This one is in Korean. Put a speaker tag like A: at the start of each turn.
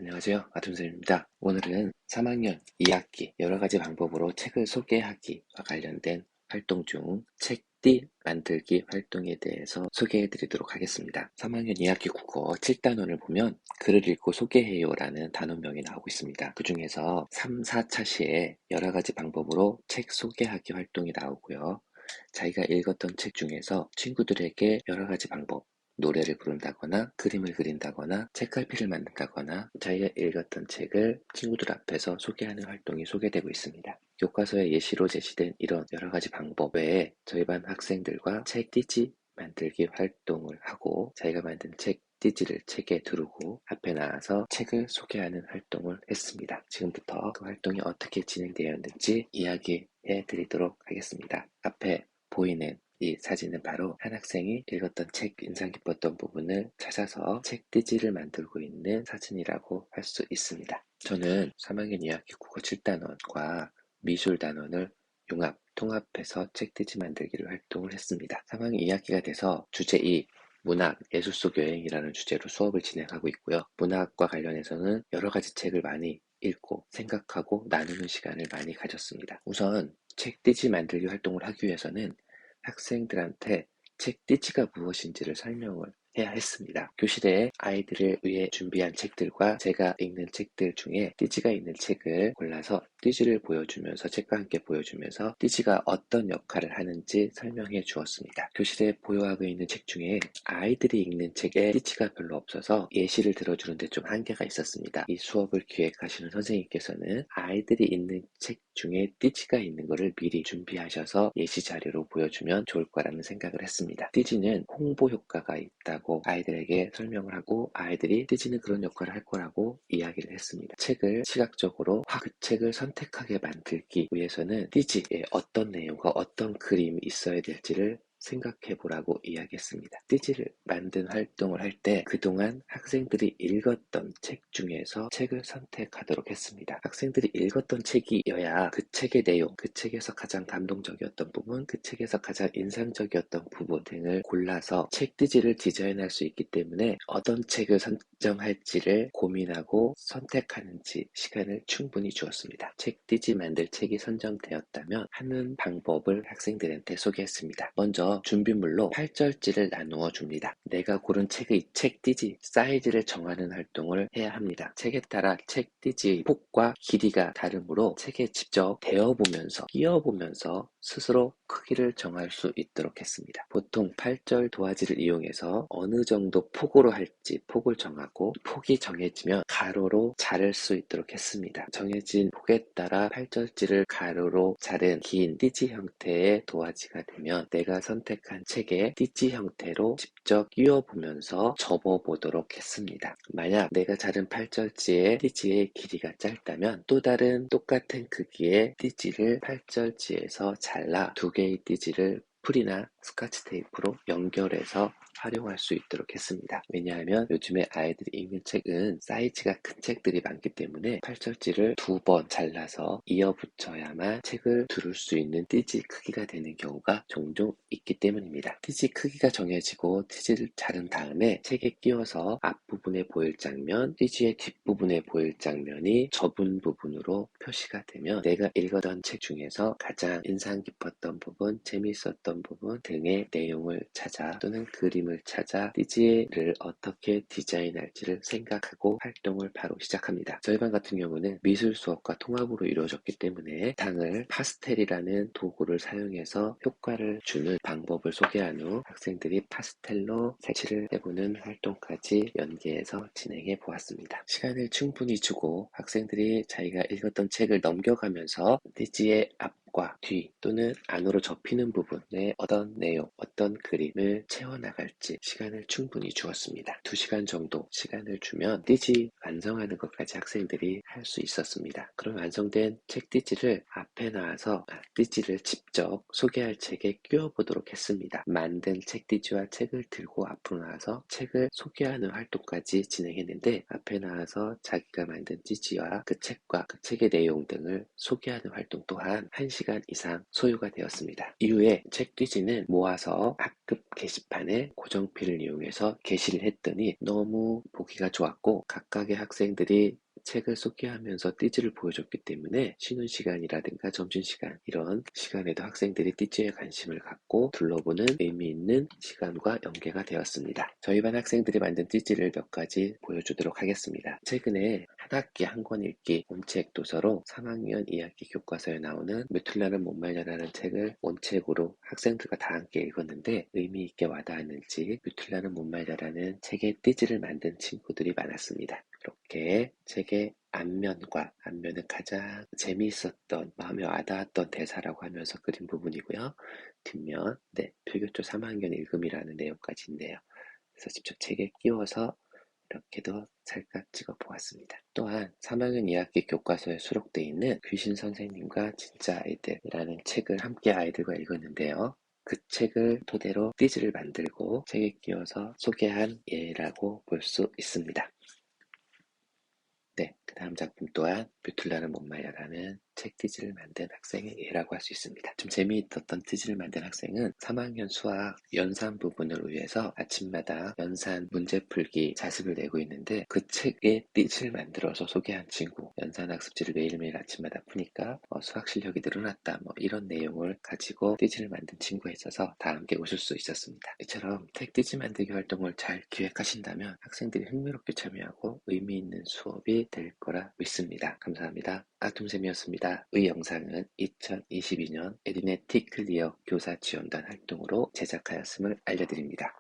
A: 안녕하세요. 아톰쌤입니다. 오늘은 3학년 2학기 여러가지 방법으로 책을 소개하기와 관련된 활동 중 책띠 만들기 활동에 대해서 소개해 드리도록 하겠습니다. 3학년 2학기 국어 7단원을 보면 글을 읽고 소개해요 라는 단원명이 나오고 있습니다. 그 중에서 3, 4차 시에 여러가지 방법으로 책 소개하기 활동이 나오고요. 자기가 읽었던 책 중에서 친구들에게 여러가지 방법, 노래를 부른다거나 그림을 그린다거나 책갈피를 만든다거나 자기가 읽었던 책을 친구들 앞에서 소개하는 활동이 소개되고 있습니다. 교과서에 예시로 제시된 이런 여러가지 방법 외에 저희 반 학생들과 책 띠지 만들기 활동을 하고 자기가 만든 책 띠지를 책에 두르고 앞에 나와서 책을 소개하는 활동을 했습니다. 지금부터 그 활동이 어떻게 진행되었는지 이야기해 드리도록 하겠습니다. 앞에 보이는 이 사진은 바로 한 학생이 읽었던 책 인상 깊었던 부분을 찾아서 책 띠지를 만들고 있는 사진이라고 할 수 있습니다. 저는 3학년 2학기 국어 7단원과 미술 단원을 통합해서 책 띠지 만들기를 활동을 했습니다. 3학년 2학기가 돼서 주제 2 문학, 예술 속 여행이라는 주제로 수업을 진행하고 있고요. 문학과 관련해서는 여러 가지 책을 많이 읽고 생각하고 나누는 시간을 많이 가졌습니다. 우선 책 띠지 만들기 활동을 하기 위해서는 학생들한테 책 띠지가 무엇인지를 설명을 해야 했습니다. 교실에 아이들을 위해 준비한 책들과 제가 읽는 책들 중에 띠지가 있는 책을 골라서 띠지를 보여주면서 책과 함께 보여주면서 띠지가 어떤 역할을 하는지 설명해 주었습니다. 교실에 보유하고 있는 책 중에 아이들이 읽는 책에 띠지가 별로 없어서 예시를 들어주는데 좀 한계가 있었습니다. 이 수업을 기획하시는 선생님께서는 아이들이 읽는 책 중에 띠지가 있는 것을 미리 준비하셔서 예시 자료로 보여주면 좋을 거라는 생각을 했습니다. 띠지는 홍보 효과가 있다고 아이들에게 설명을 하고 아이들이 띠지는 그런 역할을 할 거라고 이야기를 했습니다. 책을 시각적으로 그 책을 선택하게 만들기 위해서는 띠지에 어떤 내용과 어떤 그림이 있어야 될지를 생각해 보라고 이야기했습니다. 띠지를 만든 활동을 할 때 그동안 학생들이 읽었던 책 중에서 책을 선택하도록 했습니다. 학생들이 읽었던 책이어야 그 책의 내용, 그 책에서 가장 감동적이었던 부분, 그 책에서 가장 인상적이었던 부분 등을 골라서 책 띠지를 디자인할 수 있기 때문에 어떤 책을 선정할지를 고민하고 선택하는지 시간을 충분히 주었습니다. 책 띠지 만들 책이 선정되었다면 하는 방법을 학생들한테 소개했습니다. 먼저 준비물로 8절지를 나누어 줍니다. 내가 고른 책의 책 띠지 사이즈를 정하는 활동을 해야 합니다. 책에 따라 책 띠지의 폭과 길이가 다르므로 책에 직접 대어보면서 끼워보면서 스스로 크기를 정할 수 있도록 했습니다. 보통 8절 도화지를 이용해서 어느 정도 폭으로 할지 폭을 정하고 폭이 정해지면 가로로 자를 수 있도록 했습니다. 정해진 폭에 따라 8절지를 가로로 자른 긴 띠지 형태의 도화지가 되면 내가 선택한 책에 띠지 형태로 직접 끼워보면서 접어보도록 했습니다. 만약 내가 자른 8절지의 띠지의 길이가 짧다면 또 다른 똑같은 크기의 띠지를 8절지에서 잘라 두 개의 띠지를 풀이나 스카치 테이프로 연결해서 활용할 수 있도록 했습니다. 왜냐하면 요즘에 아이들이 읽는 책은 사이즈가 큰 책들이 많기 때문에 8절지를 두 번 잘라서 이어붙여야만 책을 두를 수 있는 띠지 크기가 되는 경우가 종종 있기 때문입니다. 띠지 크기가 정해지고 띠지를 자른 다음에 책에 끼워서 앞부분에 보일 장면, 띠지의 뒷부분에 보일 장면이 접은 부분으로 표시가 되면 내가 읽었던 책 중에서 가장 인상 깊었던 부분, 재미있었던 부분 등의 내용을 찾아 또는 그림을 찾아 띠지를 어떻게 디자인할지를 생각하고 활동을 바로 시작합니다. 저희 반 같은 경우는 미술 수업과 통합으로 이루어졌기 때문에 당을 파스텔이라는 도구를 사용해서 효과를 주는 방법을 소개한 후 학생들이 파스텔로 색칠을 해보는 활동까지 연계해서 진행해 보았습니다. 시간을 충분히 주고 학생들이 자기가 읽었던 책을 넘겨가면서 띠지의 앞과 뒤 또는 안으로 접히는 부분에 어떤 내용, 어떤 그림을 채워나갈지 시간을 충분히 주었습니다. 2시간 정도 시간을 주면 띠지 완성하는 것까지 학생들이 할 수 있었습니다. 그럼 완성된 책 띠지를 앞에 나와서 띠지를 직접 소개할 책에 끼워보도록 했습니다. 만든 책 띠지와 책을 들고 앞으로 나와서 책을 소개하는 활동까지 진행했는데 앞에 나와서 자기가 만든 띠지와 그 책과 그 책의 내용 등을 소개하는 활동 또한 1시간 시간 이상 소요가 되었습니다. 이후에 책뒤지는 모아서 학급 게시판에 고정필을 이용해서 게시를 했더니 너무 보기가 좋았고 각각의 학생들이 책을 소개하면서 띠지를 보여줬기 때문에 쉬는 시간이라든가 점심시간 이런 시간에도 학생들이 띠지에 관심을 갖고 둘러보는 의미 있는 시간과 연계가 되었습니다. 저희 반 학생들이 만든 띠지를 몇 가지 보여주도록 하겠습니다. 최근에 한 학기 한 권 읽기 원책 도서로 3학년 2학기 교과서에 나오는 뮤틀라는 못 말려라는 책을 원책으로 학생들과 다 함께 읽었는데 의미 있게 와닿았는지 뮤틀라는 못 말려라는 책의 띠지를 만든 친구들이 많았습니다. 이렇게 책의 앞면은 가장 재미있었던 마음에 와닿았던 대사라고 하면서 그린 부분이고요. 뒷면 필교조 3학년 읽음이라는 내용까지 있네요. 그래서 직접 책에 끼워서 이렇게도 찰칵 찍어 보았습니다. 또한 3학년 2학기 교과서에 수록되어 있는 귀신 선생님과 진짜 아이들이라는 책을 함께 아이들과 읽었는데요. 그 책을 토대로 띠지를 만들고 책에 끼워서 소개한 예라고 볼 수 있습니다. 그 다음 작품 또한 뮤틀라는 못 말려라는 책 띠지를 만든 학생의 예라고 할 수 있습니다. 좀 재미있었던 띠지를 만든 학생은 3학년 수학 연산 부분을 위해서 아침마다 연산 문제 풀기 자습을 내고 있는데 그 책에 띠지를 만들어서 소개한 친구, 연산 학습지를 매일매일 아침마다 푸니까 수학 실력이 늘어났다 이런 내용을 가지고 띠지를 만든 친구가 있어서 다 함께 웃을 수 있었습니다. 이처럼 책 띠지 만들기 활동을 잘 기획하신다면 학생들이 흥미롭게 참여하고 의미 있는 수업이 될 거라 믿습니다. 감사합니다. 아톰쌤이었습니다. 이 영상은 2022년 에듀네틱 클리어 교사 지원단 활동으로 제작하였음을 알려드립니다.